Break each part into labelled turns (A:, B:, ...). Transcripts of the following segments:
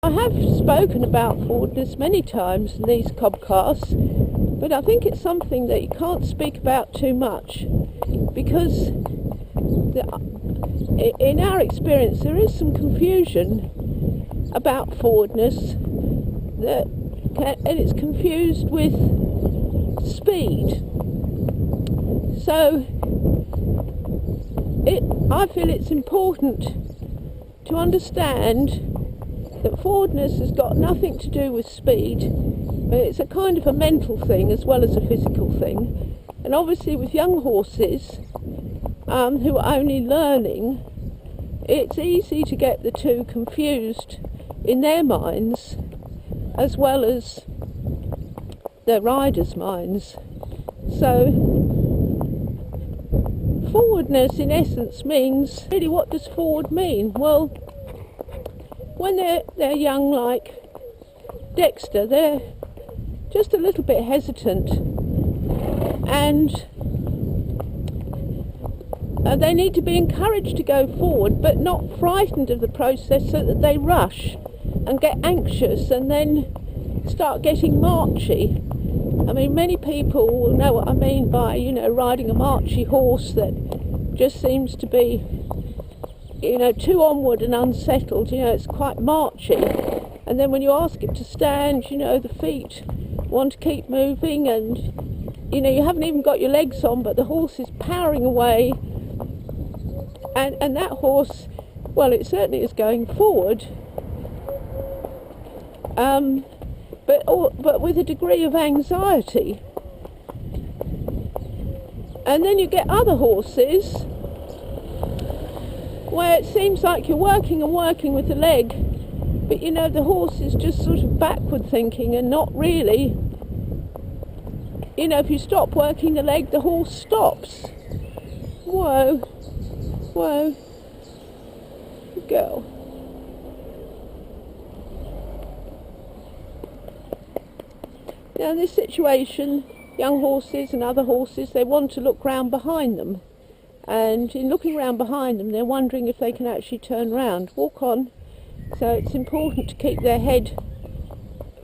A: I have spoken about forwardness many times in these CobCasts, but I think it's something that you can't speak about too much, because in our experience there is some confusion about forwardness, and it's confused with speed. So I feel it's important to understand that forwardness has got nothing to do with speed. It's a kind of a mental thing as well as a physical thing. And obviously with young horses who are only learning, it's easy to get the two confused in their minds as well as their riders' minds. So forwardness in essence means, really, what does forward mean? Well, when they're young, like Dexter, they're just a little bit hesitant, and they need to be encouraged to go forward, but not frightened of the process so that they rush and get anxious and then start getting marchy. I mean, many people will know what I mean by, riding a marchy horse that just seems to be, too onward and unsettled. It's quite marchy. And then when you ask it to stand, the feet want to keep moving, and, you haven't even got your legs on, but the horse is powering away. And that horse, well, it certainly is going forward. But with a degree of anxiety. And then you get other horses where it seems like you're working and working with the leg, but the horse is just sort of backward thinking and not really. If you stop working the leg, the horse stops. Whoa, whoa, good girl. Now in this situation, young horses and other horses, they want to look round behind them. And in looking round behind them, they're wondering if they can actually turn round. Walk on. So it's important to keep their head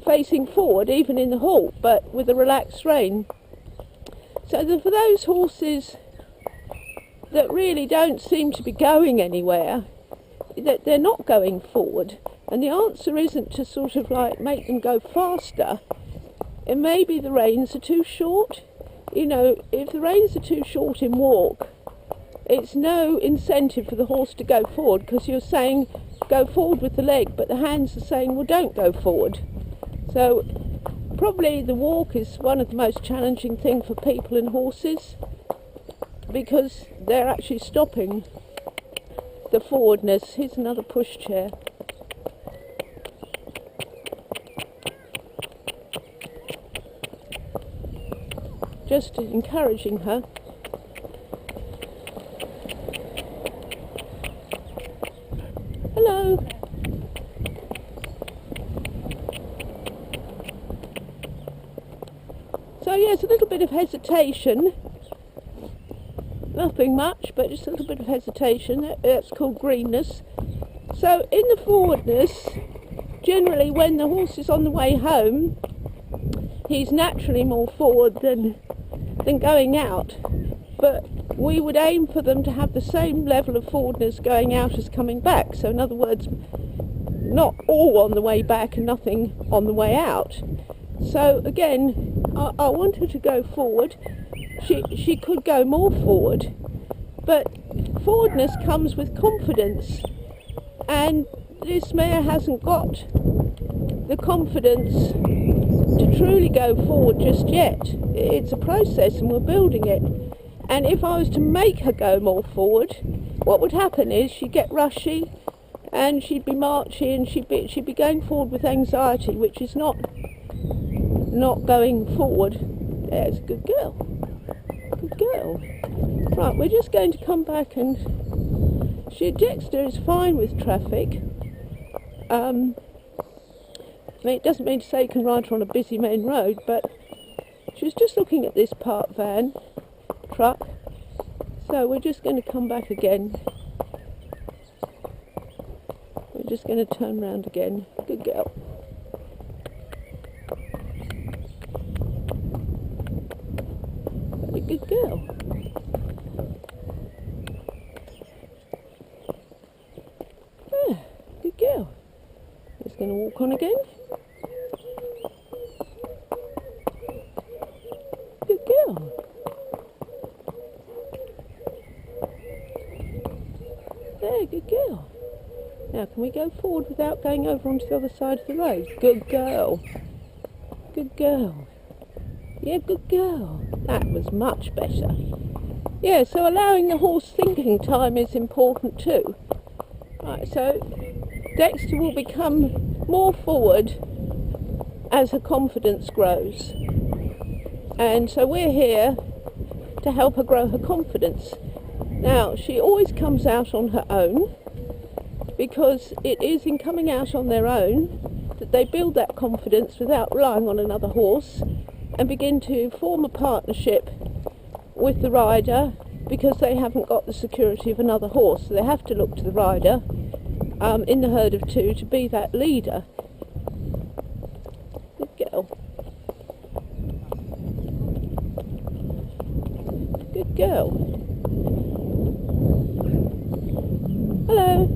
A: facing forward, even in the halt, but with a relaxed rein. So for those horses that really don't seem to be going anywhere, that they're not going forward, and the answer isn't to sort of like make them go faster. And maybe the reins are too short. If the reins are too short in walk, it's no incentive for the horse to go forward, because you're saying go forward with the leg, but the hands are saying, well, don't go forward. So probably the walk is one of the most challenging things for people and horses, because they're actually stopping the forwardness. Here's another pushchair. Just encouraging her. Hello. So yes, a little bit of hesitation. Nothing much, but just a little bit of hesitation. That's called greenness. So in the forwardness, generally when the horse is on the way home, he's naturally more forward than going out, but we would aim for them to have the same level of forwardness going out as coming back. So in other words, not all on the way back and nothing on the way out. So again, I want her to go forward. She could go more forward, but forwardness comes with confidence, and this mare hasn't got the confidence to truly go forward just yet. It's a process and we're building it. And if I was to make her go more forward, what would happen is she'd get rushy and she'd be marchy, and she'd be going forward with anxiety, which is not going forward. There's a good girl. Good girl. Right, we're just going to come back, and Dexter is fine with traffic. I mean, it doesn't mean to say you can ride her on a busy main road, but she was just looking at this parked van, truck, so we're just going to come back again. We're just going to turn round again. Good girl. Very good girl. Yeah, good girl. Just going to walk on again. Good girl. There, good girl. Now, can we go forward without going over onto the other side of the road? Good girl. Good girl. Yeah, good girl. That was much better. Yeah, so allowing the horse thinking time is important too. Right, so Dexter will become more forward as her confidence grows. And so we're here to help her grow her confidence. Now, she always comes out on her own, because it is in coming out on their own that they build that confidence without relying on another horse and begin to form a partnership with the rider, because they haven't got the security of another horse. So they have to look to the rider in the herd of two to be that leader. Good girl. Good girl. Hello.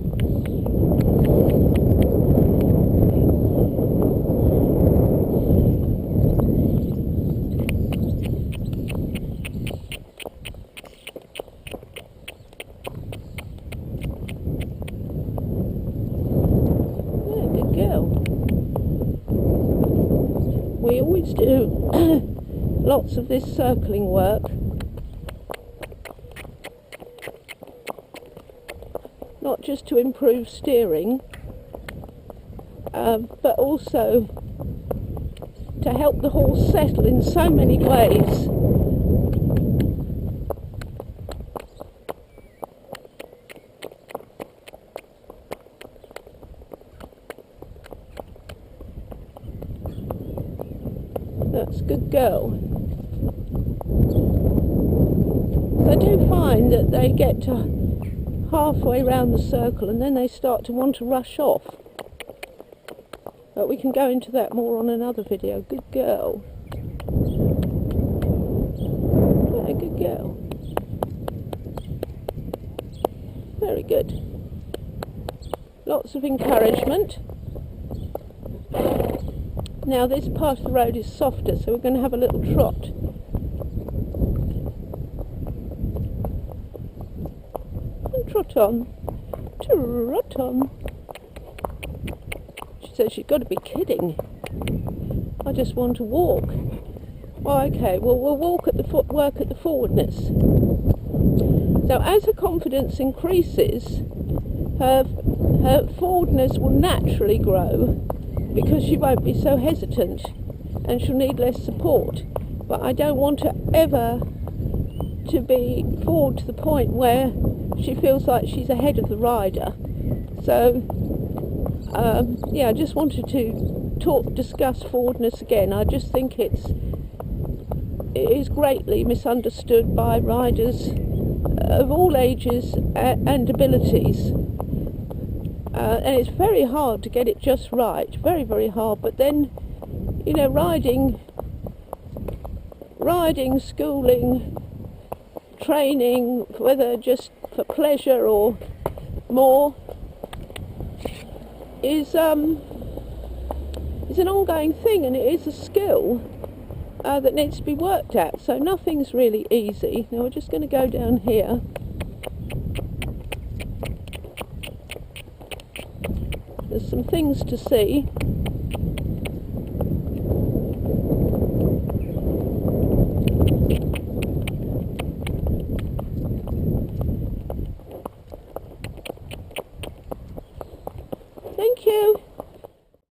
A: We always do lots of this circling work, not just to improve steering, but also to help the horse settle in so many ways. That's a good girl. I do find that they get to halfway round the circle and then they start to want to rush off. But we can go into that more on another video. Good girl. Yeah, good girl. Very good. Lots of encouragement. Now this part of the road is softer, so we're going to have a little trot. And trot on. Trot on. She says she's got to be kidding. I just want to walk. Oh, okay, well we'll walk at the work at the forwardness. So as her confidence increases, her forwardness will naturally grow, because she won't be so hesitant and she'll need less support. But I don't want her ever to be forward to the point where she feels like she's ahead of the rider. So yeah, I just wanted to discuss forwardness again. I just think it is greatly misunderstood by riders of all ages and abilities. And it's very hard to get it just right, very, very hard. But then, you know, riding, schooling, training, whether just for pleasure or more, is an ongoing thing, and it is a skill that needs to be worked at. So nothing's really easy. Now we're just going to go down here. There's some things to see.